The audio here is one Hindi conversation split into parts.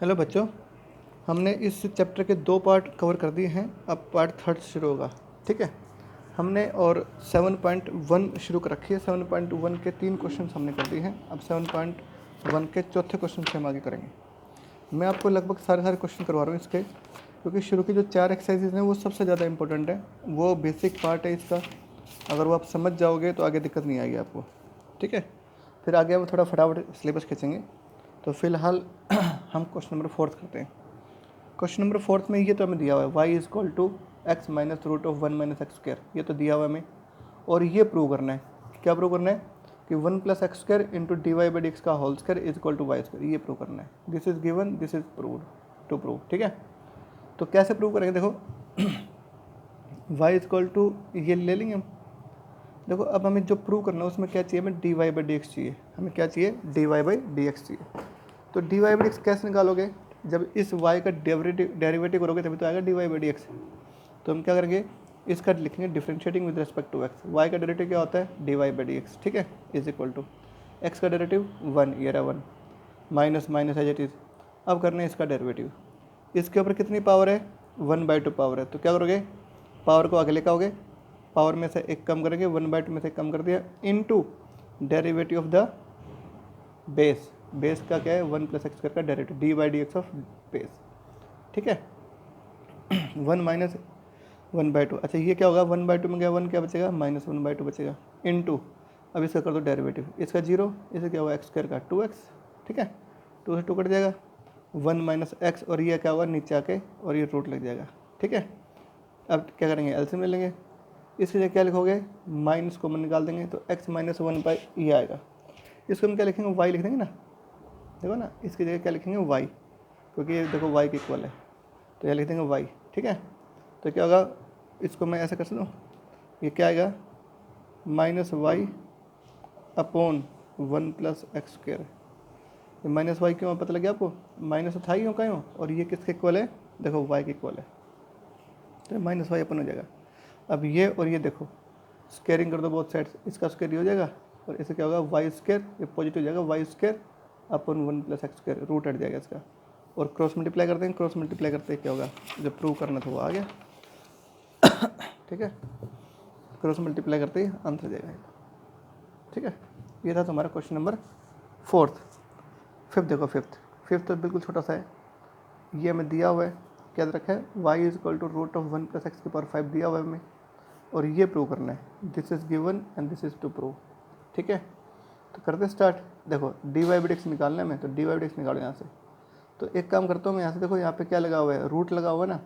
हेलो बच्चों, हमने इस चैप्टर के 2 पार्ट कवर कर दिए हैं। अब पार्ट थर्ड शुरू होगा। ठीक है, हमने और 7.1 शुरू कर रखी है। 7.1 के 3 क्वेश्चन हमने कर दिए हैं। अब 7.1 के चौथे क्वेश्चन से हम आगे करेंगे। मैं आपको लगभग सारे क्वेश्चन करवा रहा हूँ इसके, क्योंकि शुरू की जो 4 एक्सरसाइजेज हैं वो सबसे ज़्यादा इंपॉर्टेंट है। वो बेसिक पार्ट है इसका। अगर वो आप समझ जाओगे तो आगे दिक्कत नहीं आएगी आपको। ठीक है, फिर आगे हम थोड़ा फटाफट सिलेबस खींचेंगे। तो फिलहाल हम क्वेश्चन नंबर 4 करते हैं। क्वेश्चन नंबर 4 में ये तो हमें दिया हुआ है y is equal to x minus root of 1 minus x square. ये तो दिया हुआ है हमें, और ये प्रूव करना है। क्या प्रूव करना है कि 1 plus x square into D Y by D X का whole square is equal to Y square. ये प्रूव करना है। This is given, this is proved to prove. ठीक है, तो कैसे प्रूव करेंगे? देखो y इज इक्वल टू ये ले लेंगे हम। देखो अब हमें जो प्रूव करना है उसमें क्या चाहिए? हमें d Y by D x चाहिए। हमें क्या चाहिए? D Y by D x चाहिए। तो d Y by D x कैसे निकालोगे? जब इस y का डेरिवेटिव करोगे तभी तो आएगा d Y by D x. तो हम क्या करेंगे? इसका लिखेंगे differentiating with respect to x. y का डेरिवेटिव क्या होता है? D Y by D x. ठीक है, इज इक्वल टू एक्स का डेरिवेटिव 1, ये रहा 1, minus minus as it is. अब करना है इसका डेरिवेटिव। इसके ऊपर कितनी पावर है? 1/2 पावर है। तो क्या करोगे? पावर को आगे लेकर आओगे, पावर में से एक कम करेंगे, 1/2 में से कम कर दिया, into derivative of the base. Base का क्या है? 1 प्लस एक्स स्क्वायर का derivative, d by D x of base. ठीक है, 1 माइनस 1/2। अच्छा ये क्या होगा? 1/2 में गया 1, क्या बचेगा? माइनस 1/2 बचेगा, इनटू अब इसका कर दो डेरिवेटिव। इसका 0, इसे क्या होगा? एक्स स्क्वायर का 2x। ठीक है, 2 से 2 कट जाएगा, 1 माइनस एक्स, और ये क्या होगा? नीचे आके और ये रूट लग जाएगा। ठीक है, अब क्या करेंगे? एलसीएम ले लेंगे। इसके लिए क्या लिखोगे? माइनस कॉमन निकाल देंगे, तो x माइनस 1/, ये आएगा। इसको हम क्या लिखेंगे? y लिख देंगे ना। देखो ना, इसकी जगह क्या लिखेंगे? y, क्योंकि ये देखो y के इक्वल है, तो ये लिख देंगे y। ठीक है, तो क्या होगा? इसको मैं ऐसे कर सकता हूँ, ये क्या आएगा? Minus y upon 1 plus x square. ये माइनस वाई क्यों पता लग गया आपको? माइनस था ही हो कहीं हो, और ये किसके इक्वल है? देखो y के इक्वल है, तो माइनस वाई अपन हो जाएगा। अब ये और ये देखो, स्क्वेयरिंग कर दो बोथ साइड्स, इसका स्क्वायर हो जाएगा, और इसे क्या होगा? वाई स्क्वायर, ये पॉजिटिव हो जाएगा, y square upon 1 plus x square, root हट जाएगा इसका, और क्रॉस मल्टीप्लाई कर देंगे। क्रॉस मल्टीप्लाई करते क्या होगा? जो प्रूव करना था वो आ गया। ठीक है, क्रॉस मल्टीप्लाई करते ही आंसर जाएगा। ठीक है, ये था तुम्हारा क्वेश्चन नंबर 4। फिफ्थ देखो, फिफ्थ तो बिल्कुल छोटा सा है। ये हमें दिया हुआ है, क्या रखा है? y is equal to root of 1 plus x की पावर 5 दिया हुआ है हमें, और ये प्रूव करना है। This is given and this is to prove. ठीक है, तो करते स्टार्ट। देखो d Y by D x निकालना है हमें, तो d Y by D x निकालो यहाँ से। तो एक काम करता हूँ मैं, यहाँ से देखो यहाँ पे क्या लगा हुआ है? रूट लगा हुआ है ना,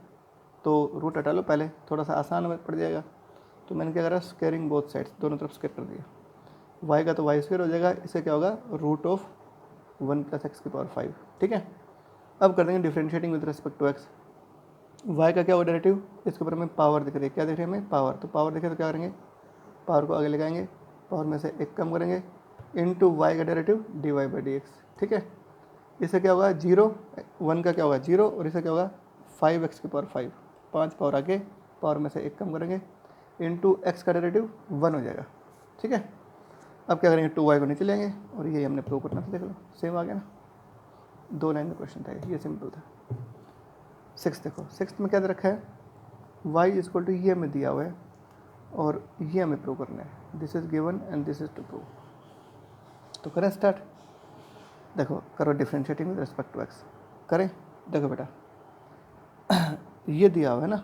तो रूट हटा लो पहले, थोड़ा सा आसान पड़ जाएगा। तो मैंने क्या करा? स्क्वेयरिंग बोथ साइड्स, दोनों तरफ स्क्वेयर कर दिया। y का तो वाई स्क्वेयर हो जाएगा, इससे क्या होगा? रूट ऑफ 1 प्लस एक्स की पावर 5। ठीक है, अब कर देंगे differentiating with respect to x. y का क्या होगा? डेरिवेटिव, इसके ऊपर हमें पावर दिख रही है। क्या दिख रही है हमें? पावर। तो पावर दिखे तो क्या करेंगे? पावर को आगे लगाएंगे, पावर में से एक कम करेंगे, इनटू y का derivative D Y by D x. ठीक है, इससे क्या होगा? 0, 1 का क्या होगा? 0, और इससे क्या होगा? 5x की पावर 5, 5 पावर आगे, पावर में से एक कम करेंगे, इनटू x का डेरिवेटिव 1 हो जाएगा। ठीक है, अब क्या करेंगे? 2y को नीचे लेंगे, और यही हमने प्रूव करना था। देख लो सेम आ गया ना, 2 लाइन का क्वेश्चन था ये सिंपल था। 6 देखो, 6 में क्या दे रखा है? y इज इक्वल टू, ये हमें दिया हुआ है, और ये हमें प्रूव करना है। This is given and this is to prove. तो करें स्टार्ट। देखो करो differentiating with respect to x. करें, देखो बेटा ये दिया हुआ है ना,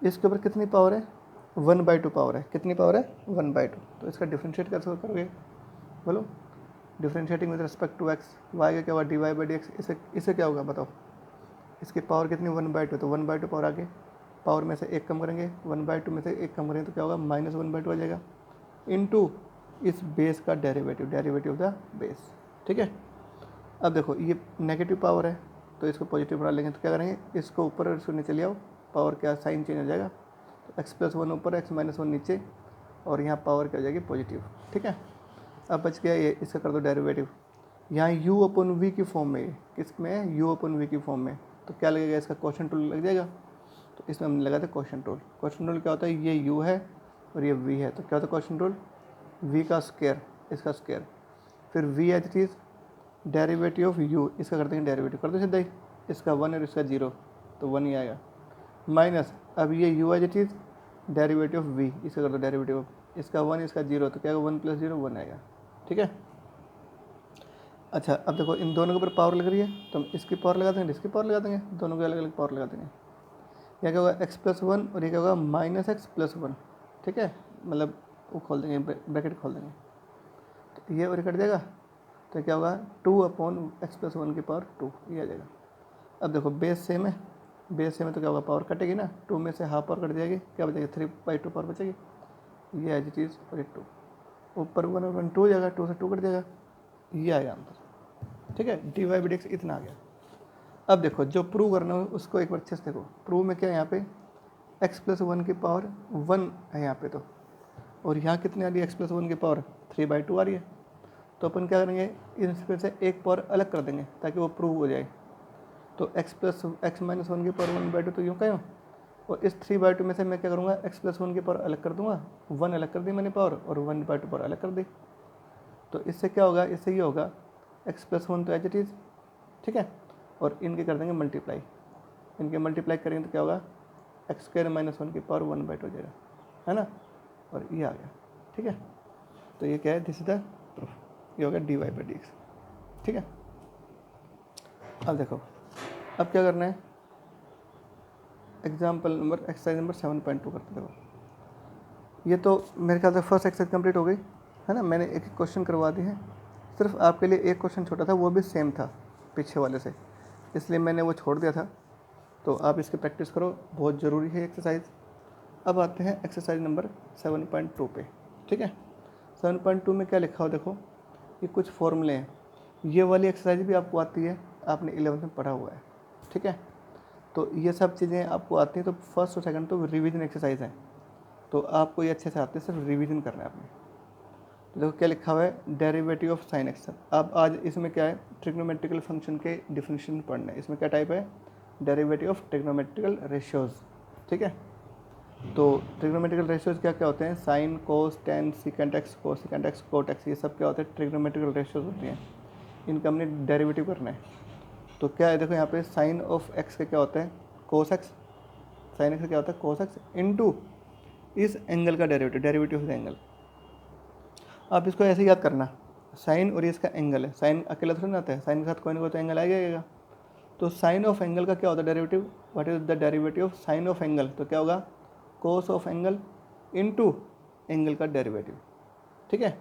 इसके ऊपर कितनी पावर है? 1/2 पावर है। कितनी पावर है? 1/2। तो इसका डिफरेंशिएट कैसे करोगे? बोलो, differentiating with respect to x. Y का क्या होगा? D Y by D x. इसे क्या होगा बताओ? इसकी पावर कितनी? 1/2, तो 1/2 पावर आगे, पावर में से एक कम करेंगे, 1/2 में से एक कम करेंगे तो क्या होगा? माइनस 1/2 आ जाएगा, इनटू इस बेस का derivative, derivative of the base. ठीक है, अब देखो ये नेगेटिव पावर है, तो इसको पॉजिटिव बना लेंगे, तो क्या करेंगे? इसको ऊपर और इसको नीचे ले आओ, पावर क्या साइन चेंज हो जाएगा, तो x प्लस 1 ऊपर, x माइनस 1 नीचे, और यहाँ पावर क्या हो जाएगी? पॉजिटिव। ठीक है, अब बच गया ये, इसका कर दो डेरिवेटिव। यहाँ u अपन v की फॉर्म में, किस में है? u अपन v की फॉर्म में, तो क्या लगेगा? इसका क्वेश्चन टूल लग जाएगा। तो इसमें हमने लगा था क्वेश्चन टूल। क्वेश्चन टूल क्या होता है? ये u है और ये v है, तो क्या होता है क्वेश्चन टूल? v का स्क्वायर, इसका स्क्वायर, फिर v H cheese derivative of u, इसका करते हैं डेरिवेटिव, कर दो सीधा ही। इसका 1 और इसका 0, तो 1 ही आएगा। माइनस अब ये u as it is derivative of v, इसका कर दो डेरिवेटिव ऑफ, इसका 1 इसका 0, तो क्या होगा 1 + 0 1 आएगा। ठीक है। अच्छा अब देखो इन दोनों के ऊपर पावर लग रही है, तो हम इसकी पावर लगा देंगे, इसकी पावर लगा देंगे, दोनों की अलग अलग पावर लगा देंगे। यह क्या होगा x+1 और ये क्या होगा -x+1। ठीक है, मतलब वो खोल देंगे, ब्रैकेट खोल देंगे, तो ये और कट जाएगा, तो क्या होगा 2/x+1 की पावर 2, ये आ जाएगा। अब देखो बेस सेम है, बेस सेम है तो क्या होगा पावर कटेगी ना, 2 में से हाफ पावर कट जाएगी, क्या बचेगी 3/2 पावर बचेगी, ये एज इट इज़ और ये 2, ऊपर 1 और 1 2 हो जाएगा, 2 से 2 कट जाएगा, ये आएगा आंसर। ठीक है, dy/dx इतना आ गया। अब देखो जो प्रूव करना हो उसको एक बार अच्छे से देखो। प्रूव में क्या है, यहाँ पे x+1 की पावर 1 है यहाँ पे, तो और यहाँ कितनी आ रही है x+1 की पावर 3/2 आ रही है, तो अपन क्या करेंगे इसमें से एक पावर अलग कर देंगे ताकि वो प्रूव हो जाए। तो x-1 की पावर 1/2 तो यूँ का यूँ, और इस 3/2 में से मैं क्या करूँगा x+1 की पावर अलग कर दूँगा, 1 अलग कर दी मैंने पावर और 1/2 पावर अलग कर दी। तो इससे क्या होगा, इससे ये होगा x+1 तो एज इट इज़, ठीक है, और इनके कर देंगे मल्टीप्लाई, इनके मल्टीप्लाई करेंगे तो क्या होगा x² - 1 की पावर 1/2 हो जाएगा, है ना, और ये आ गया। ठीक है, तो ये क्या है, दिस इज द प्रूफ, ये होगा dy/dx। ठीक है, अब देखो अब क्या करना है, एक्सरसाइज नंबर 7.2 करते देखो। ये तो मेरे ख्याल से फर्स्ट एक्सरसाइज कंप्लीट हो गई है ना, मैंने एक क्वेश्चन करवा दी है, सिर्फ आपके लिए एक क्वेश्चन छोटा था, वो भी सेम था पीछे वाले से, इसलिए मैंने वो छोड़ दिया था, तो आप इसकी प्रैक्टिस करो, बहुत ज़रूरी है एक्सरसाइज। अब आते हैं एक्सरसाइज नंबर 7.2 पे। ठीक है, 7.2 में क्या लिखा हो देखो, ये कुछ फॉर्मूले हैं, ये वाली एक्सरसाइज भी आपको आती है, आपने 11th में पढ़ा हुआ है। ठीक है, तो ये सब चीज़ें आपको आती हैं, तो फर्स्ट और सेकंड तो रिवीजन एक्सरसाइज है, तो आपको ये अच्छे से आते हैं, सिर्फ रिवीजन करना है आपने। तो देखो क्या लिखा हुआ है, डेरिवेटिव ऑफ साइन एक्स। अब आज इसमें क्या है, ट्रिग्नोमेट्रिकल फंक्शन के डिफरेंशिएशन पढ़ना है। इसमें क्या टाइप है, डेरिवेटिव ऑफ ट्रिग्नोमेट्रिकल रेशियोज। ठीक है, तो ट्रिग्नोमेट्रिकल रेशियोज क्या क्या होते हैं, sine, cos, tan, secant X, cosecant X, cot X, ये सब क्या होते हैं, ट्रिग्नोमेट्रिकल रेशियोज होती हैं, इनका हमने डेरिवेटिव करना है। तो क्या है देखो यहाँ पे साइन ऑफ एक्स का क्या होता है, कोस एक्स, साइन एक्स का क्या होता है कोस एक्स इनटू इस एंगल का derivative, derivative of the angle. आप इसको ऐसे याद करना, साइन और ये इसका एंगल है, साइन अकेला थोड़ी ना आता है, साइन के साथ कोई ना कोई तो एंगल आएगा। तो साइन ऑफ एंगल का क्या होता है derivative, what is the derivative of sine of angle, तो क्या होगा cos of angle into angle का डेरिवेटिव। ठीक है,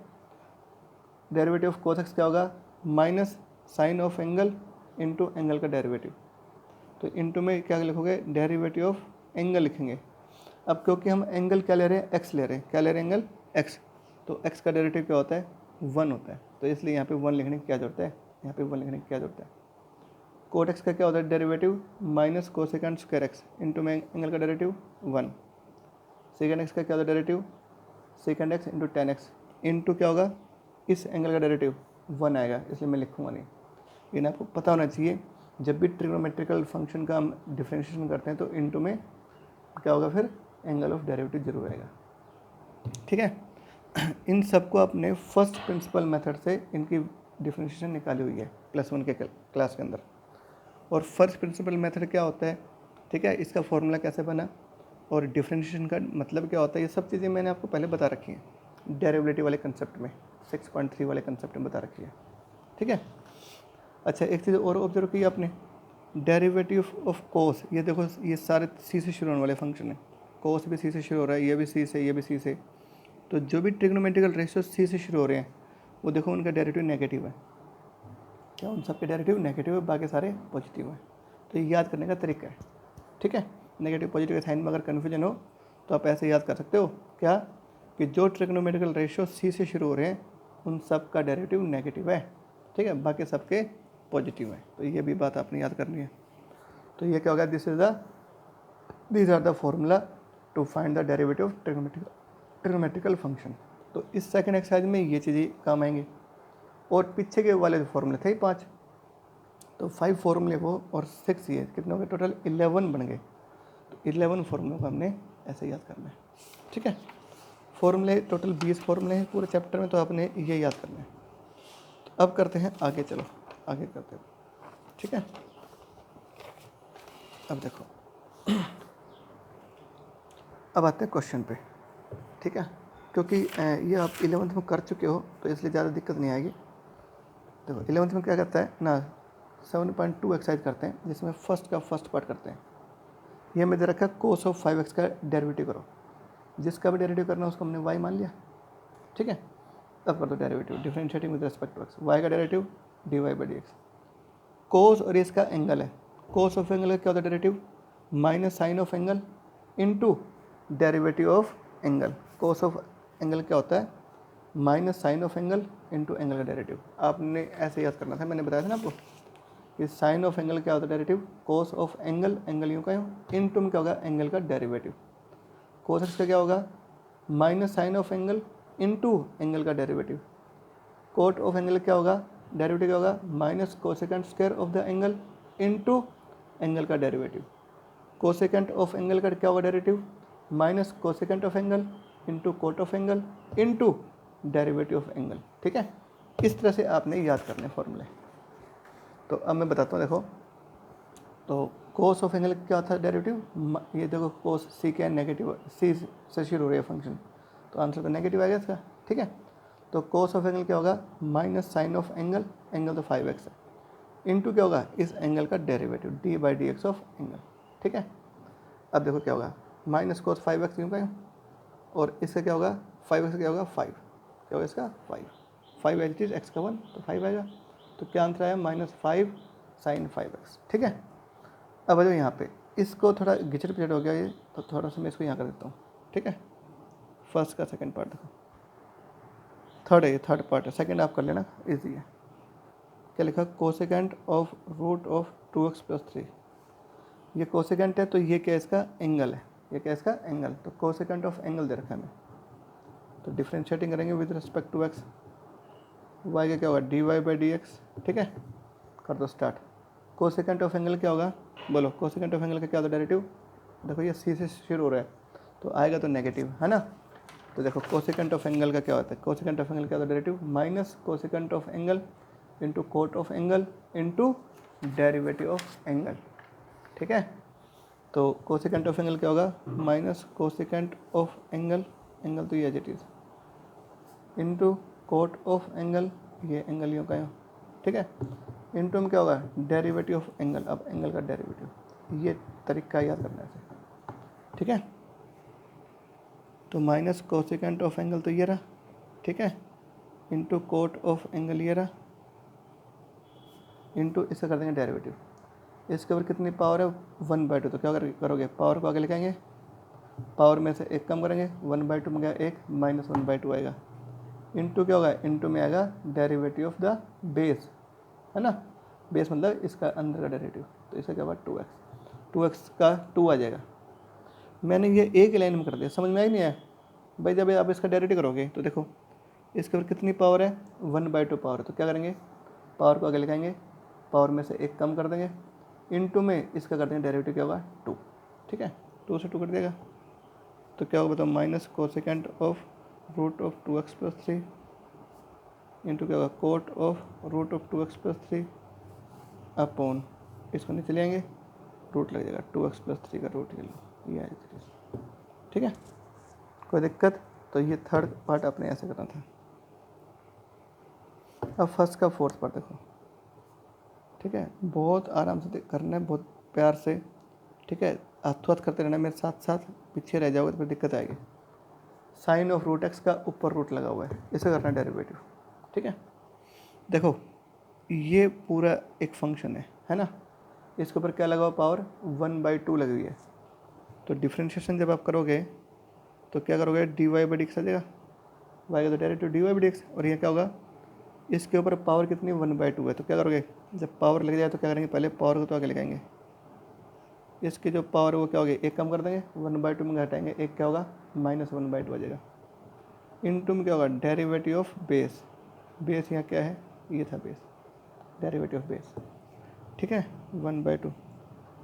डेरिवेटिव ऑफ कोस एक्स क्या होगा, minus sine of angle into angle का डेरिवेटिव। तो इनटू में क्या लिखोगे, डेरिवेटिव ऑफ एंगल लिखेंगे। अब क्योंकि हम एंगल क्या ले रहे हैं, एक्स ले रहे हैं, क्या ले रहे हैं एंगल एक्स, तो एक्स का डेरिवेटिव क्या होता है 1 होता है, तो इसलिए यहाँ पे 1 लिखने की क्या जरूरत है, यहाँ पे 1 लिखने की क्या जरूरत है। कोट एक्स का क्या होता है derivative, minus cosecant square x into में एंगल का डेरिवेटिव 1। सेकेंड एक्स का क्या होता है derivative, second x into ten x into क्या होगा, इस एंगल का डेरिवेटिव 1 आएगा, इसलिए मैं लिखूँगा नहीं। लेकिन आपको पता होना चाहिए, जब भी ट्रिग्नोमेट्रिकल फंक्शन का हम डिफरेंशिएशन करते हैं तो इनटू में क्या होगा, फिर एंगल ऑफ डेरिवेटिव जरूर आएगा। ठीक है, इन सबको अपने फर्स्ट प्रिंसिपल मेथड से इनकी डिफरेंशिएशन निकाली हुई है +1 के क्लास के अंदर। और फर्स्ट प्रिंसिपल मेथड क्या होता है, ठीक है, इसका फॉर्मूला कैसे बना और डिफरेंशिएशन का मतलब क्या होता है, ये सब चीज़ें मैंने आपको पहले बता रखी हैं डेरिवेटिव वाले कंसेप्ट में, 6.3 वाले कंसेप्ट में बता रखी है। ठीक है, अच्छा एक चीज़ और ऑब्जर्व की आपने, डेरिवेटिव ऑफ कोस, ये देखो ये सारे सी से शुरू होने वाले फंक्शन है, कोस भी सी से शुरू हो रहा है, ये भी सी से, ये भी सी से, तो जो भी ट्रिग्नोमेट्रिकल रेशियो सी से शुरू हो रहे हैं वो देखो उनका डेरिवेटिव नेगेटिव है, क्या उन सब के डेरिवेटिव नेगेटिव है, बाकी सारे पॉजिटिव है। तो ये याद करने का तरीका है। ठीक है, नेगेटिव पॉजिटिव के साइन में अगर कन्फ्यूजन हो तो आप ऐसे याद कर सकते हो, क्या कि जो ट्रिग्नोमेट्रिकल रेशियो सी से शुरू हो रहे हैं उन सब का डेरिवेटिव नेगेटिव है। ठीक है, बाकी सबके पॉजिटिव है, तो ये भी बात आपने याद करनी है। तो ये क्या होगा, these are the formula to find the derivative of trigonometrical function. तो इस सेकंड एक्सरसाइज में ये चीज़ें काम आएंगे, और पीछे के वाले फॉर्मूले थे 5, तो 5 फॉर्मूले वो और 6 ये कितने हो गए, टोटल 11 बन गए। तो 11 फॉर्मूलों को हमने ऐसे याद करना है। ठीक है, फॉर्मूले टोटल 20 फॉर्मूले हैं पूरे चैप्टर में, तो आपने ये याद करना है। तो अब करते हैं आगे, चलो आगे करते हैं। ठीक है, अब देखो, अब आते हैं क्वेश्चन पे, ठीक है, क्योंकि ये आप 11th में कर चुके हो तो इसलिए ज़्यादा दिक्कत नहीं आएगी। देखो 11th में क्या करता है ना, 7.2 एक्सरसाइज करते हैं जिसमें फर्स्ट का फर्स्ट पार्ट करते हैं। ये मैं दे रखा है कोस ऑफ 5x का डेरिवेटिव करो, जिसका भी डेरिवेटिव करना है उसको हमने y मान लिया, ठीक है। अब कर दो derivative, differentiating with respect to x, y का derivative dy by D X. Cos और इसका एंगल है, कोस ऑफ एंगल का क्या होता है derivative, minus sine of angle into derivative of angle. Cos of angle क्या होता है, minus sine of angle into angle का डेरिवेटिव। आपने ऐसे याद करना था, मैंने बताया था ना आपको कि साइन ऑफ एंगल क्या होता है derivative, cos of angle, angle यूँ का यूँ, इनटू में क्या होगा एंगल का डेरिवेटिव। कोस एक्स का क्या होगा, minus sine of angle into angle का डेरिवेटिव। कोट ऑफ एंगल क्या होगा, डेरिवेटिव क्या होगा, minus cosecant square of the angle into angle का डेरिवेटिव। कोसेकेंट ऑफ एंगल का क्या होगा derivative, minus cosecant of angle into cot of angle into derivative of angle, ठीक है। इस तरह से आपने याद करने फॉर्मूले। तो अब मैं बताता हूँ, देखो तो कोस ऑफ एंगल क्या था डेरिवेटिव, ये देखो कोस सी क्या नेगेटिव, सी से शुरू हो रही है फंक्शन, तो आंसर तो नेगेटिव आएगा इसका, ठीक है। तो कोस ऑफ एंगल क्या होगा, minus sine of angle, angle तो 5x है, इनटू क्या होगा इस एंगल का derivative d by D x of angle, ठीक है। अब देखो क्या होगा, माइनस कोस 5x क्यों का, और इसका क्या होगा 5x क्या होगा 5, क्या होगा इसका 5 एच इज एक्स का 1 तो 5 आएगा। तो क्या आंसर आया, -5 साइन 5x, ठीक है। अब आ जाओ यहाँ पे, इसको थोड़ा घिचड़ पिचड़ हो गया ये, तो थोड़ा सा मैं इसको यहाँ कर देता हूँ, ठीक है। फर्स्ट का सेकंड पार्ट देखो, थर्ड है ये, थर्ड पार्ट है, सेकंड आप कर लेना, इजी है। क्या लिखा, cosecant of root of 2x plus 3। ये कोसेकेंट है तो ये क्या इसका एंगल है, ये क्या इसका एंगल, तो कोसेकेंट ऑफ एंगल दे रखा है हमें, तो डिफ्रेंशिएटिंग करेंगे with respect to x, y का क्या होगा dy बाई डी एक्स, ठीक है। कर दो स्टार्ट। कोसेकेंट ऑफ एंगल क्या होगा, बोलो कोसेकेंट ऑफ एंगल का क्या होता है डेरिवेटिव, देखो ये सी से शुरू हो रहा है तो आएगा तो नेगेटिव है ना। तो देखो कोसेकेंट ऑफ एंगल का क्या होता है, कोसेकेंट ऑफ एंगल क्या होता है derivative, minus cosecant of angle into cot of angle into derivative of angle, ठीक है। तो कोसेकेंट ऑफ एंगल क्या होगा, minus cosecant of angle, angle तो ये as it is, into cot of angle, ये एंगल यूँ का यूँ, ठीक है, इंटू में क्या होगा डेरिवेटिव ऑफ एंगल। अब एंगल का डेरिवेटिव, ये तरीका याद करना है, ठीक है। तो माइनस कोसेकेंट ऑफ एंगल तो ये रहा, ठीक है, इंटू कोट ऑफ एंगल ये रहा, इंटू इसका कर देंगे डेरिवेटिव। इसके ऊपर कितनी पावर है 1/2, तो क्या करोगे पावर को आगे लिखाएंगे, पावर में से एक कम करेंगे, 1/2 में गया एक, माइनस 1/2 आएगा, इंटू क्या होगा, इंटू में आएगा डेरिवेटिव ऑफ द बेस, है ना, बेस मतलब इसका अंदर का डेरिवेटिव, तो इसका क्या होगा 2x का 2 आ जाएगा। मैंने ये एक लाइन में कर दिया, समझ में आई नहीं है भाई, जब आप इसका डेरिवेटिव करोगे तो देखो इसके ऊपर कितनी पावर है 1/2 पावर, तो क्या करेंगे पावर को आगे लिखाएंगे, पावर में से एक कम कर देंगे, इनटू में इसका कर देंगे डेरिवेटिव क्या होगा 2, ठीक है, 2 से 2 कर देगा, तो क्या होगा बताओ, minus cosecant of root of 2x plus 3 into क्या होगा cot of root of 2x plus 3 upon, इसको नीचे ले आएंगे, रूट लग जाएगा 2x प्लस 3 का रूट, ये आए, ठीक है, कोई दिक्कत। तो ये थर्ड पार्ट आपने ऐसे करना था। अब फर्स्ट का फोर्थ पार्ट देखो, ठीक है, बहुत आराम से करना है, बहुत प्यार से, ठीक है, हाथों हाथ करते रहना मेरे साथ साथ, पीछे रह जाओगे तो फिर दिक्कत आएगी। साइन ऑफ रूट एक्स का ऊपर रूट लगा हुआ है, इसे करना है डेरिवेटिव, ठीक है। देखो ये पूरा एक फंक्शन है ना, इसके ऊपर क्या लगा हुआ पावर 1/2 लगी हुई है, तो डिफ्रेंशिएशन जब आप करोगे तो क्या करोगे D Y by D X आ जाएगा, वाई का तो derivative D Y by D X, और ये क्या होगा इसके ऊपर पावर कितनी 1/2 है, तो क्या करोगे जब पावर लग जाए तो क्या करेंगे पहले पावर को तो आगे लगाएंगे, इसकी जो पावर है वो क्या होगी एक कम कर देंगे, 1/2 में घटाएंगे एक क्या होगा -1/2 आ जाएगा, इनटू में क्या होगा डेरिवेटिव ऑफ बेस, बेस यहाँ क्या है ये था बेस, डेरिवेटिव ऑफ बेस, ठीक है 1/2,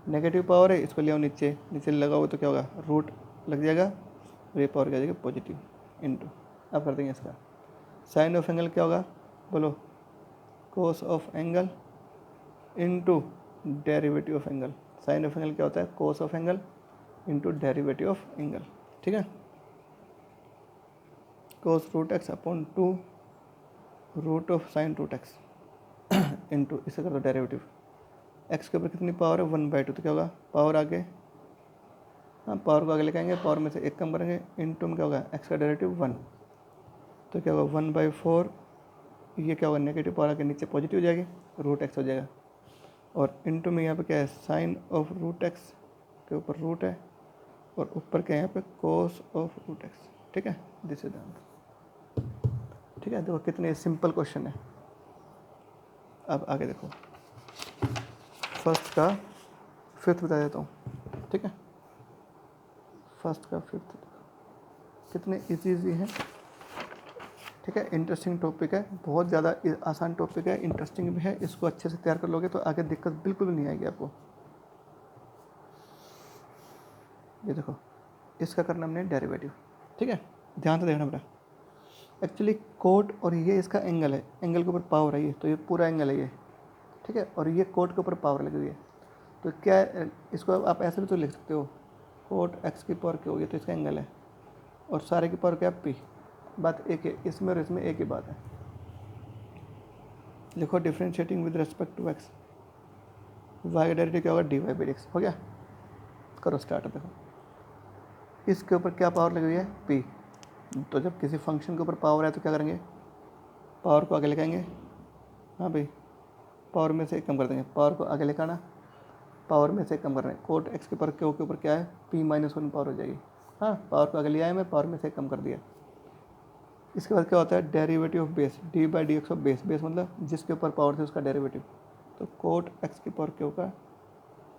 नेगेटिव पावर है इसको ले आओ नीचे, नीचे लगाओ तो क्या होगा रूट लग जाएगा, और ये पावर क्या जाएगा पॉजिटिव, इनटू अब कर देंगे इसका साइन ऑफ एंगल क्या होगा बोलो cos of angle into derivative of angle, sine of angle क्या होता है, cos of angle into derivative of angle, ठीक है। Cos root X upon 2 root of sine root X into, इसे कर दो डेरिवेटिव, एक्स के ऊपर कितनी पावर है 1/2, तो क्या होगा पावर आगे, हाँ पावर को आगे लेके आएंगे, पावर में से एक कम करेंगे, इंटू में क्या होगा एक्स का डेरिवेटिव 1, तो क्या होगा 1/4, ये क्या होगा नेगेटिव पावर आके नीचे पॉजिटिव हो जाएगी, रूट एक्स हो जाएगा, और इंटू में यहाँ पे क्या है साइन ऑफ रूट एक्स के ऊपर रूट है, और ऊपर क्या है यहाँ पे कोस ऑफ रूट एक्स, ठीक है। दिस इज द आंसर, ठीक है। देखो कितने सिंपल क्वेश्चन है। अब आगे देखो, फर्स्ट का फिफ्थ बता देता हूँ, ठीक है। फर्स्ट का फिफ्थ कितने इजी हैं, ठीक है। इंटरेस्टिंग टॉपिक है, बहुत ज़्यादा आसान टॉपिक है, इंटरेस्टिंग भी है, इसको अच्छे से तैयार कर लोगे तो आगे दिक्कत बिल्कुल नहीं आएगी आपको। ये देखो, इसका करना हमने डेरिवेटिव, ठीक है, ध्यान से देखना बेटा। एक्चुअली कोट और ये इसका एंगल है, एंगल के ऊपर पावर है ये, तो ये पूरा एंगल है ये, ठीक है, और ये कोट के ऊपर पावर लगी हुई है, तो क्या है, इसको आप ऐसे भी तो लिख सकते हो, कोट एक्स की पावर क्या होगी, तो इसका एंगल है, और सारे की पावर क्या पी, बात एक है, इसमें और इसमें एक ही बात है। लिखो differentiating with respect to x, Y का डेरिवेटिव क्या होगा dy/dx, हो गया। करो स्टार्ट। देखो इसके ऊपर क्या पावर लगी हुई है पी, तो जब किसी फंक्शन के ऊपर पावर है तो क्या करेंगे, पावर को आगे लेके, हाँ भाई पावर में से एक कम कर देंगे, पावर को आगे लेकर आना, पावर में से एक कम कर रहे हैं, कोट एक्स के ऊपर क्यू के ऊपर क्या है p-1 पावर हो जाएगी, हाँ पावर को आगे ले आया मैं, पावर में से एक कम कर दिया। इसके बाद क्या होता है derivative of base, d/dx of base, base मतलब जिसके ऊपर पावर थी उसका डेरिवेटिव, तो कोट एक्स की पावर क्यू का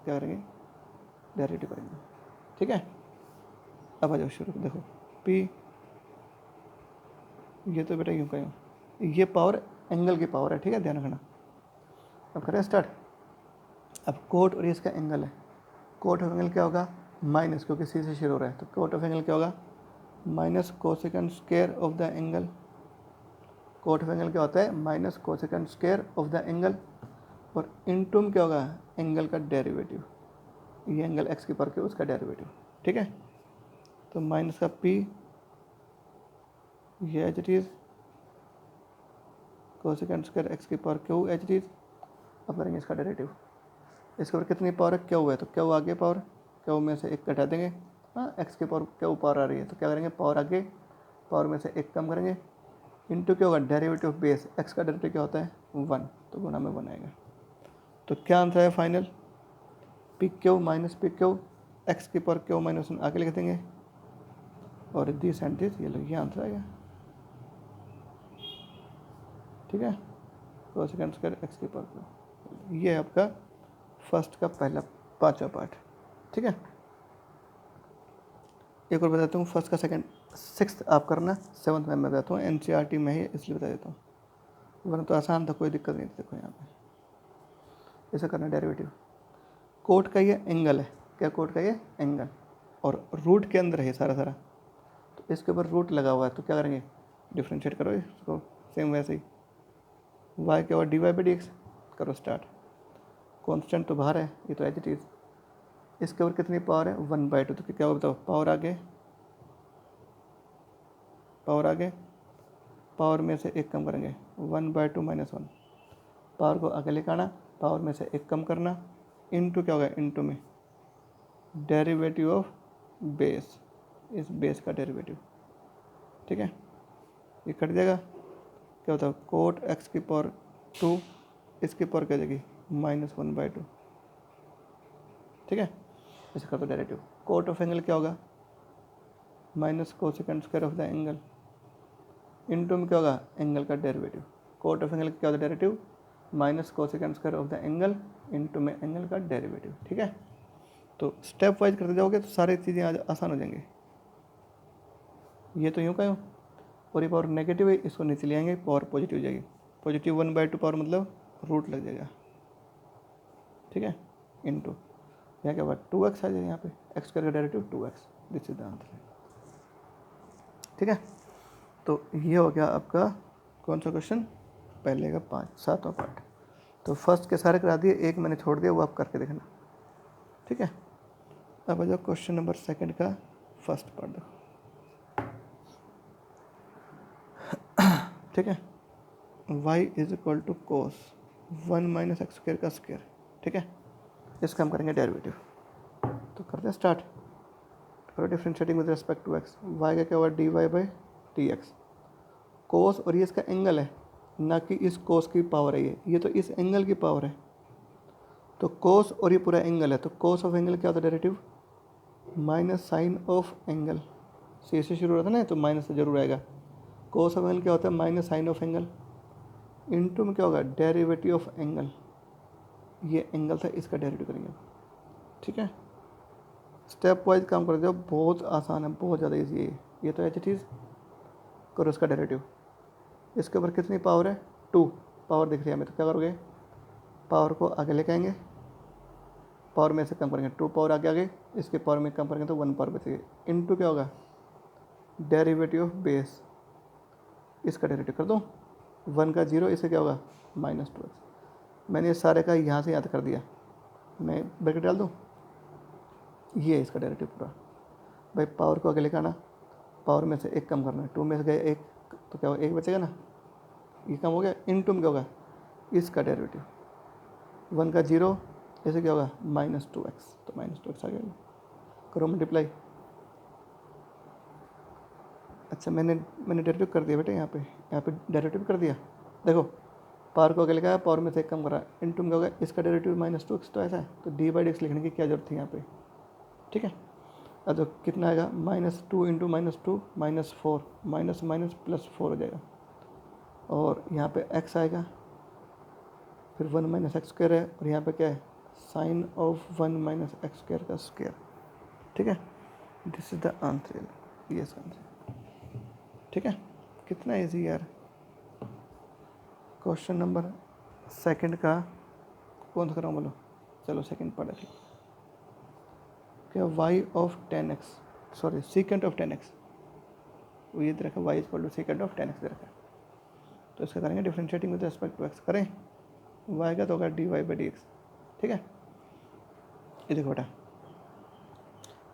क्या करेंगे डेरिवेटिव करेंगे, ठीक है। अब आ जाओ शुरू, देखो p, ये तो बेटा यूँ कहीं, ये पावर एंगल की पावर है, ठीक है, ध्यान रखना। अब करें स्टार्ट। अब कोट और इसका एंगल है, कोट ऑफ एंगल क्या होगा माइनस, क्योंकि सी से शुरू हो रहा है, तो कोट ऑफ एंगल क्या होगा minus cosecant square of the angle, cot of angle क्या होता है minus cosecant square of the angle, और इनटू में क्या होगा एंगल का डेरिवेटिव, ये एंगल एक्स की पावर के उसका डेरिवेटिव, ठीक है। तो माइनस का पी, ये H it is cosecant square X की power Q H it is, अब करेंगे इसका डेरिवेटिव, इसके ऊपर कितनी पावर है क्यू है, तो क्यू आगे पावर, क्यू में से एक घटा देंगे, हाँ एक्स की पावर क्यू पावर आ रही है, तो क्या करेंगे पावर आगे, पावर में से एक कम करेंगे, इंटू क्या होगा डेरिवेटिव ऑफ बेस, एक्स का डेरिवेटिव क्या होता है 1, तो गुना में 1 आएगा। तो क्या आंसर है final, P Q minus P Q, x की पावर क्यू -1 आगे लिख देंगे, और दिस एंड दिस, ये आंसर आएगा, ठीक है। कोसेकेंड स्क्वायर एक्स की पावर क्यू, ये आपका फर्स्ट का पहला 5वां पार्ट, ठीक है। एक और बताता हूँ, फर्स्ट का सेकंड सिक्स्थ आप करना, 7th में मैं बताता हूँ, NCERT में ही इसलिए बता देता हूँ, वरना तो आसान था, कोई दिक्कत नहीं थी। देखो यहाँ पे ऐसा करना डेरिवेटिव, कोट का ये एंगल है, क्या कोट का ये एंगल, और रूट के अंदर है सारा, तो इसके ऊपर रूट लगा हुआ है, तो क्या करेंगे डिफ्रेंशिएट करो इसको, सेम वैसे ही, वाई क्या हुआ dy/dx, करो स्टार्ट, कॉन्स्टेंट तो बाहर है, ये तो एच इट इज़, इसके ऊपर कितनी पावर है 1/2, तो क्या होगा बताओ, पावर आगे, पावर आगे, पावर में से एक कम करेंगे 1/2 -1, पावर को आगे लेकर आना, पावर में से एक कम करना, इनटू क्या होगा इनटू में डेरिवेटिव ऑफ बेस, इस बेस का डेरिवेटिव, ठीक है, ये कट जाएगा, क्या होता है कोट एक्स की पावर 2, इसकी पावर क्या जाएगी -1/2, ठीक है। ऐसे कर दो डेरिवेटिव, कोट ऑफ एंगल क्या होगा minus cosecant square of the angle, into में क्या होगा एंगल का डेरिवेटिव, कोट ऑफ एंगल क्या होता है derivative minus cosecant square of the angle into में एंगल का डेरिवेटिव, ठीक है। तो स्टेप वाइज करते जाओगे तो सारी चीज़ें आज आसान हो जाएंगी। ये तो यूँ कहो, और ये पावर नेगेटिव है, इसको नीचे ले आएंगे, पावर पॉजिटिव हो जाएगी, पॉजिटिव 1/2 पावर मतलब रूट लग जाएगा, ठीक है, इनटू यहाँ क्या हुआ 2x आ जाएगा, यहाँ पे एक्स का derivative 2x, this is the answer, ठीक है। तो ये हो गया आपका कौन सा क्वेश्चन, पहले का 7वां पार्ट। तो फर्स्ट के सारे करा दिए, एक मैंने छोड़ दिया, वो आप करके देखना। ठीक है। अब आ जाओ क्वेश्चन नंबर सेकंड का फर्स्ट पार्ट देखो, ठीक है। y is equal to cos 1 minus x square का स्क्र, ठीक है। इसका हम करेंगे डेरिवेटिव। तो करते हैं स्टार्ट। करो differentiating with respect to x, Y का क्या होगा D Y by D X. Cos और ये इसका एंगल है, ना कि इस कोस की पावर है, ये तो इस एंगल की पावर है। तो कोस और ये पूरा एंगल है, तो कोस ऑफ एंगल क्या होता है derivative, minus sine of angle. C से शुरू होता है ना, तो माइनस से जरूर आएगा। कोस ऑफ एंगल क्या होता है, minus sine of angle. Into में क्या होगा, डेरिवेटिव ऑफ एंगल। ये एंगल था, इसका डेरिवेटिव करेंगे, ठीक है। स्टेप वाइज काम कर दो, बहुत आसान है, बहुत ज़्यादा ईजी है ये तो। ऐसी चीज़ करो इसका डेरिवेटिव। इसके ऊपर कितनी पावर है, 2 पावर दिख रही है हमें, तो क्या करोगे, पावर को आगे लेके आएंगे, पावर में से कम करेंगे, 2 पावर आगे आगे, इसके पावर में कम करेंगे तो 1 पावर बचेगी। इनटू क्या होगा, डेरिवेटिव ऑफ बेस, इसका डेरिवेटिव कर दो, 1 का 0, इससे क्या होगा -2x। मैंने ये सारे का यहाँ से याद कर दिया, मैं ब्रैकेट डाल दूँ, ये इसका डेरिवेटिव पूरा। भाई पावर को आगे लेके आना, पावर में से 1 कम करना है, 2 में से गए 1, तो क्या होगा 1 बचेगा ना, ये कम हो गया। इनटू में क्या होगा, इसका डेरिवेटिव 1 का 0, ऐसे क्या होगा -2x, तो -2x आ गया। करो मल्टीप्लाई। अच्छा मैंने डेरिवेटिव कर दिया बेटे, यहाँ पे डेरिवेटिव कर दिया। देखो पावर को आगे लगाया, पावर में से 1 कम करा, इनटू में क्या होगा, इसका डेरिवेटिव -2x, तो ऐसा है, तो डी बाई डी एक्स लिखने की क्या जरूरत थी यहाँ पे, ठीक है। अब तो कितना आएगा, -2 इंटू -2 -4, माइनस माइनस +4 हो जाएगा, और यहाँ पे x आएगा, फिर 1 माइनस एक्स स्क्वायर है, और यहाँ पे क्या है, sine of 1 minus x square का स्क्वायर, ठीक है। दिस इज द आंसर, ये इसका आंसर, ठीक है। कितना इजी यार। क्वेश्चन नंबर सेकंड का कौन सा कराऊँ बोलो, चलो सेकंड पढ़ा थी क्या, y of 10x, sorry secant of 10x, वो ये दे रखा है y is equal to secant of 10x दे रखा है। तो इसका करेंगे differentiating with respect to x, करें y का तो होगा dy बाई डी एक्स, ठीक है। ये देखो बेटा,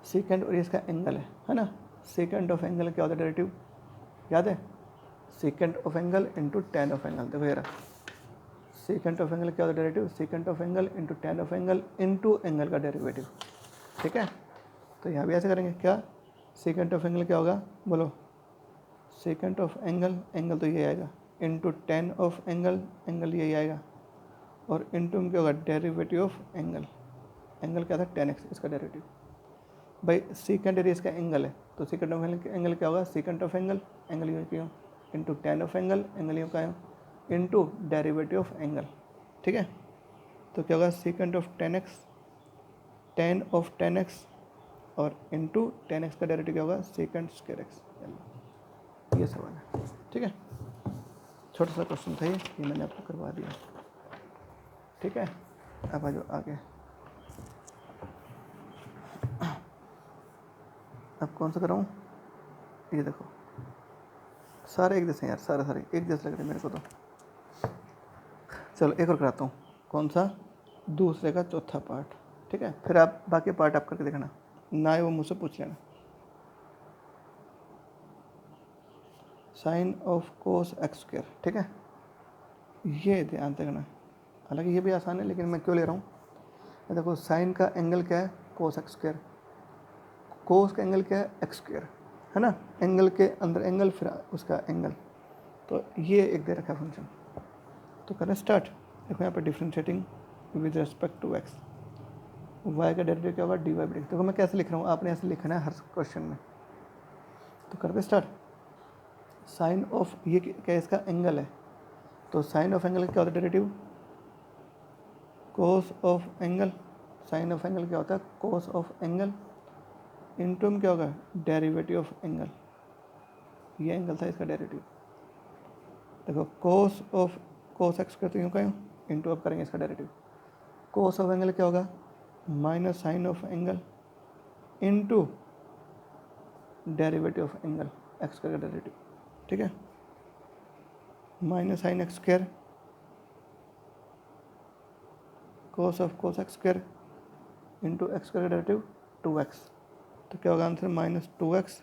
सीकेंट और इसका एंगल है ना, सीकेंट ऑफ एंगल क्या होता है डेरिवेटिव, याद है, secant of angle into ten of angle. देखो यार सीकेंट ऑफ एंगल क्या होता है derivative, secant of angle into ten of angle into angle का डेरिवेटिव, ठीक है। तो यहाँ भी ऐसे करेंगे, क्या सीकेंट ऑफ एंगल क्या होगा बोलो, सीकेंट ऑफ एंगल, एंगल तो ये आएगा, into ten of angle, angle यही आएगा, और इंटू में क्या होगा, डेरिवेटिव ऑफ एंगल, एंगल क्या था 10x, इसका डेरिवेटिव। भाई सीकेंट एरिया इसका एंगल है, तो सीकेंट ऑफ एंगल क्या होगा, सीकेंट ऑफ एंगल, एंगल यूँ क्यों, into ten of angle, angle यूँ का इंटू डेरिवेटिव ऑफ एंगल, ठीक है। तो क्या होगा, secant of 10x, ten of 10x, और इंटू 10x का डेरिवेटिव क्या होगा, सीकेंट स्क्वायर x। ये सवाल है, ठीक है। छोटा सा क्वेश्चन था ये मैंने आपको करवा दिया, ठीक है। अब आ जाओ आगे, अब कौन सा कराऊँ, ये देखो सारे एक जैसे यार, सारे एक जैसे लग रहे हैं मेरे को तो। चलो एक और कराता हूँ, कौन सा, दूसरे का चौथा पार्ट, ठीक है। फिर आप बाकी पार्ट आप करके देखना, ना ही वो मुझसे पूछ लेना। Sine of cos x square, ठीक है, ये ध्यान से करना। हालांकि ये भी आसान है, लेकिन मैं क्यों ले रहा हूँ, देखो साइन का एंगल क्या है, कोस एक्स स्क्वायर, कोस का एंगल क्या है, एक्स स्क्वायर, है ना, एंगल के अंदर एंगल, फिर उसका एंगल, तो ये एक दे रखा है फंक्शन। तो करें स्टार्ट। देखो यहाँ पर differentiating with respect to x, Y का डेरिवेटिव क्या होगा, डी वाई बाई। देखो मैं कैसे लिख रहा हूँ, आपने ऐसे लिखना है हर क्वेश्चन में। तो करते स्टार्ट। साइन ऑफ ये क्या, इसका एंगल है, तो साइन ऑफ एंगल क्या होता है derivative, cos of angle, sine of angle क्या होता है, कोस ऑफ एंगल, इनटू में क्या होगा, डेरिवेटिव ऑफ एंगल। ये एंगल था, इसका डेरिवेटिव। देखो कोस ऑफ कोस एक्स करते यूँ कहीं, इंटू अब करेंगे इसका डेरिवेटिव। कोस ऑफ एंगल क्या होगा, minus sine of angle into derivative of angle, x का डेरिवेटिव, ठीक है। Minus sine x square, cos of cos x square into x का डेरिवेटिव 2x, तो क्या होगा answer -2x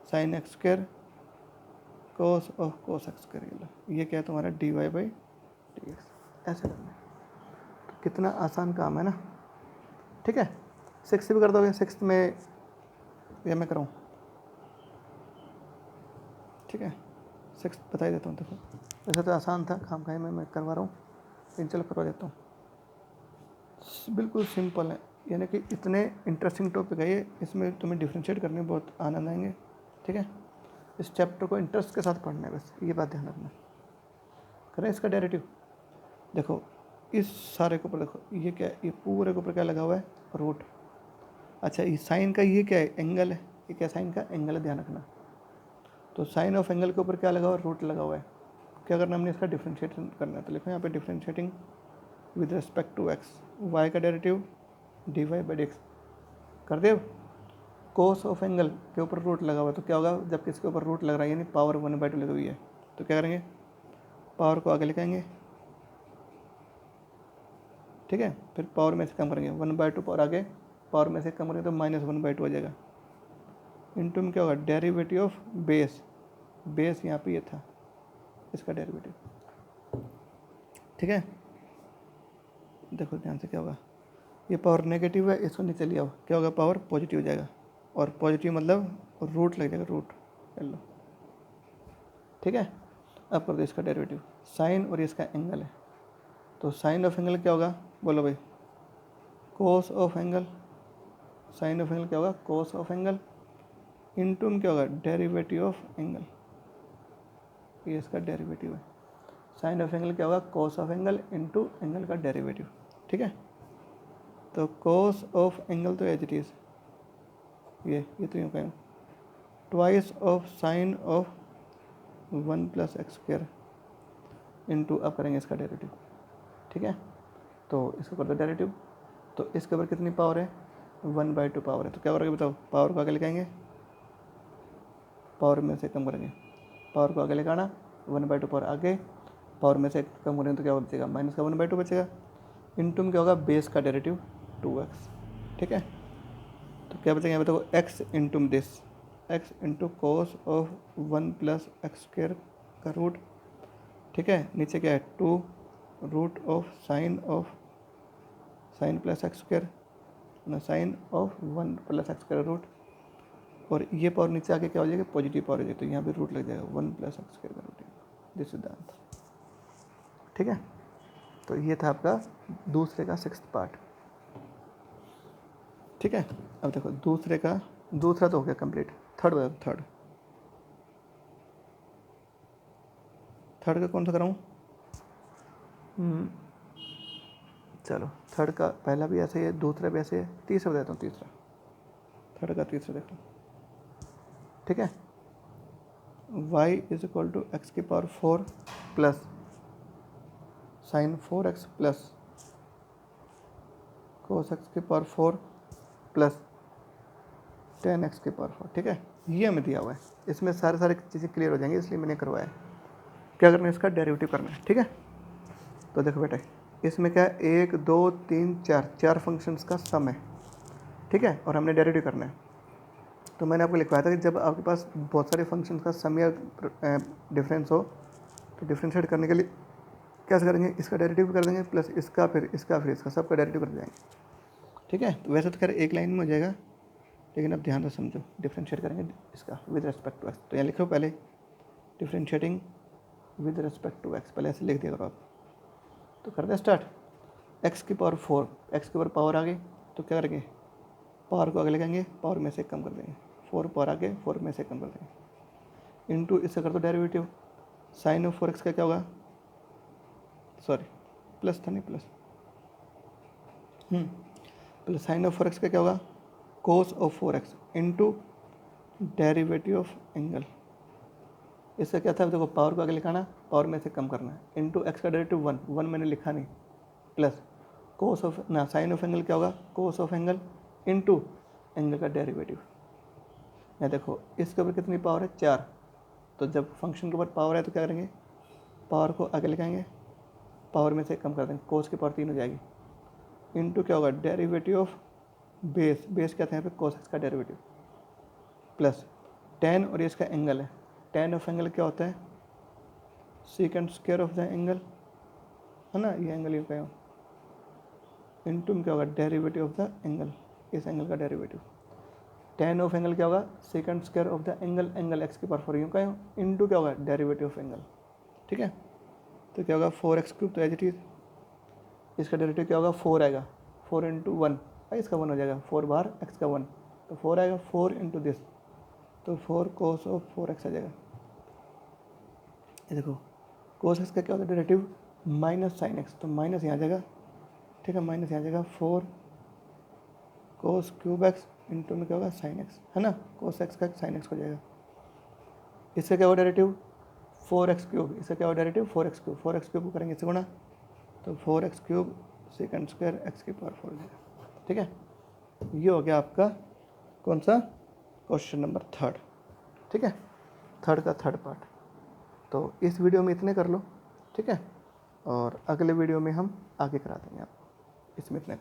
sine x square cos of cos x square. ये क्या है तुम्हारा dy/dx। ऐसे करना है, तो कितना आसान काम है ना। ठीक है, 6 भी कर दोगे, 6 में ये मैं कराऊँ, ठीक है 6 बता ही देता हूँ। देखो वैसे तो आसान था, काम का मैं करवा रहा हूँ, लेकिन चलो करवा देता हूँ। बिल्कुल सिंपल है, यानी कि इतने इंटरेस्टिंग टॉपिक है ये, इसमें तुम्हें डिफ्रेंशिएट करने में बहुत आनंद आएंगे। ठीक है, इस चैप्टर को इंटरेस्ट के साथ पढ़ना है, बस ये बात ध्यान रखना। करें इसका डेरिवेटिव। देखो इस सारे के ऊपर देखो, ये क्या है, ये पूरे के ऊपर क्या लगा हुआ है, रूट। अच्छा ये साइन का ये क्या है, एंगल है, ये क्या साइन का एंगल है, ध्यान रखना। तो साइन ऑफ एंगल के ऊपर क्या लगा हुआ है, रूट लगा हुआ है। क्या करना हमने, इसका डिफ्रेंशिएशन करना है। तो लिखो यहाँ पे differentiating with respect to x, Y का डेरिवेटिव dy/dx कर दे। कोस ऑफ एंगल के ऊपर रूट लगा हुआ है, तो क्या होगा, जब किसके ऊपर रूट लग रहा है यानी पावर 1/2 लगी हुई है, तो क्या करेंगे, पावर को आगे लिखाएंगे। ठीक है, फिर पावर में से कम करेंगे, 1/2 पावर आगे, पावर में से कम करेंगे तो -1/2 हो जाएगा। इनटू में क्या होगा, डेरिवेटिव ऑफ बेस, बेस यहाँ पे ये था, इसका डेरिवेटिव। ठीक है, देखो ध्यान से क्या होगा, ये पावर नेगेटिव है, इसको नीचे लिया हो, क्या होगा, पावर पॉजिटिव हो जाएगा, और पॉजिटिव मतलब रूट लग जाएगा, रूट कर लो। ठीक है, अब कर दो इसका डेरिवेटिव, साइन और इसका एंगल है, तो साइन ऑफ एंगल क्या होगा, बोलो भाई, cos of angle, sine of angle क्या होगा, कोस ऑफ एंगल, इनटू में क्या होगा, डेरिवेटिव ऑफ एंगल, ये इसका डेरिवेटिव है। साइन ऑफ एंगल क्या होगा, cos of angle into angle का डेरिवेटिव। ठीक है, तो कोस ऑफ एंगल तो एज इट इज़ ये तो यूँ कहें, twice of sine of 1 + x² into, अब करेंगे इसका डेरिवेटिव। ठीक है, तो इसको कर दो डेरिवेटिव, तो इसके ऊपर कितनी पावर है, 1/2 पावर है, तो क्या करोगे बताओ, पावर को आगे लिखाएंगे, पावर में से कम करेंगे, पावर को आगे लिखाना, 1/2 पावर आगे, पावर में से कम करेंगे तो क्या बचेगा, माइनस का 1/2 बचेगा। इनटू में क्या होगा, बेस का डेरिवेटिव 2x। ठीक है, तो क्या बचेगा यहाँ पे देखो, x into this, x into cos of 1 + x² का रूट। ठीक है, नीचे क्या है, 2 रूट ऑफ साइन + x² ना, साइन ऑफ 1 + x² रूट, और ये पावर नीचे आके क्या हो जाएगा, पॉजिटिव पावर हो जाएगी, तो यहाँ पे रूट लग जाएगा 1 + x² का रूट, दिस इज द आंसर। ठीक है, तो ये था आपका दूसरे का 6th पार्ट। ठीक है, अब देखो दूसरा तो हो गया कंप्लीट, थर्ड का कौन सा कराऊँ, चलो थर्ड का पहला भी ऐसे ही है, दूसरा भी ऐसे है, तीसरा बताता हूँ, थर्ड का तीसरा देखो। ठीक है, y = x⁴ plus sign 4x plus cos x⁴ plus tan x⁴। ठीक है, ये हमें दिया हुआ है, इसमें सारे चीज़ें क्लियर हो जाएंगी, इसलिए मैंने करवाया है। क्या करना है, इसका डेरिवेटिव करना है। ठीक है, तो देखो बेटा, इसमें क्या है, 1 2 3 4 फंक्शंस का सम है। ठीक है, और हमने डेरिवेटिव करना है। तो मैंने आपको लिखवाया था कि जब आपके पास बहुत सारे फंक्शंस का सम या डिफरेंस हो, तो डिफ्रेंशिएट करने के लिए कैसे करेंगे, इसका डेरिवेटिव कर देंगे, प्लस इसका फिर इसका सबका डेरिवेटिव कर जाएंगे। ठीक है, तो वैसे तो खैर एक लाइन में हो जाएगा, लेकिन अब ध्यान से समझो, डिफ्रेंशिएट करेंगे इसका विद रिस्पेक्ट टू एक्स। तो यहाँ लिखो पहले differentiating with respect to x, पहले ऐसे लिख दिया करो आप। तो कर दे स्टार्ट, x⁴, एक्स के ऊपर पावर आ गई, तो क्या करेंगे, पावर को आगे लगाएंगे, पावर में से कम कर देंगे, 4 पावर आगे, 4 में से कम कर देंगे, इनटू इससे कर दो डेरिवेटिव, साइन ऑफ 4x का क्या होगा, सॉरी प्लस था नहीं, प्लस साइन ऑफ 4x का क्या होगा, cos of 4x into derivative of angle. इसका क्या था, देखो पावर को आगे लिखाना, पावर में से कम करना है, इनटू एक्स का डेरिवेटिव 1 मैंने लिखा नहीं, प्लस कोस ऑफ ना साइन ऑफ एंगल क्या होगा, cos of angle into angle का डेरिवेटिव। यहाँ देखो इसके ऊपर कितनी पावर है, 4, तो जब फंक्शन के ऊपर पावर है तो क्या करेंगे, पावर को आगे लिखाएंगे, पावर में से कम कर देंगे, कोस की पावर 3 हो जाएगी, इंटू क्या होगा डेरिवेटिव ऑफ बेस, बेस क्या था यहाँ पे कोस एक्स का डेरिवेटिव, प्लस टेन और ये इसका एंगल है, टेन ऑफ एंगल क्या होता है second square of the angle, है ना, ये एंगल ये कहो, इंटू में क्या होगा डेरिवेटिव ऑफ द एंगल, इस एंगल का डेरिवेटिव, टेन ऑफ एंगल क्या होगा second square of the angle, angle x की पावर 4 यूँ कहो, इंटू क्या होगा डेरिवेटिव ऑफ एंगल, ठीक है। तो क्या होगा 4x3, तो एज इट इज़ इसका डेरिवेटिव क्या होगा 4 आएगा, 4 इंटू 1, इसका 1 हो जाएगा, 4 बार x का 1, तो 4 आएगा, 4 इंटू दिस, तो 4 कोस ऑफ 4x आ जाएगा। ये देखो कोस एक्स का क्या होता है डेरिवेटिव माइनस साइन एक्स, तो माइनस यहाँ आ जाएगा, ठीक है, माइनस यहाँ आ जाएगा 4 कोस क्यूब एक्स इंटू में क्या होगा साइन एक्स, है ना, कोस एक्स का साइन एक्स हो जाएगा। इसका क्या होगा डेरिवेटिव 4x3, इसका क्या होगा डेरिवेटिव 4x3, 4x3 को करेंगे इससे गुणा, तो 4x3 सेकंड स्क्वायर एक्स की पावर 4 जाएगा, ठीक है। ये हो गया आपका कौन सा क्वेश्चन नंबर 3, ठीक है, थर्ड का थर्ड पार्ट। तो इस वीडियो में इतने कर लो, ठीक है, और अगले वीडियो में हम आगे करा देंगे आपको, इसमें इतने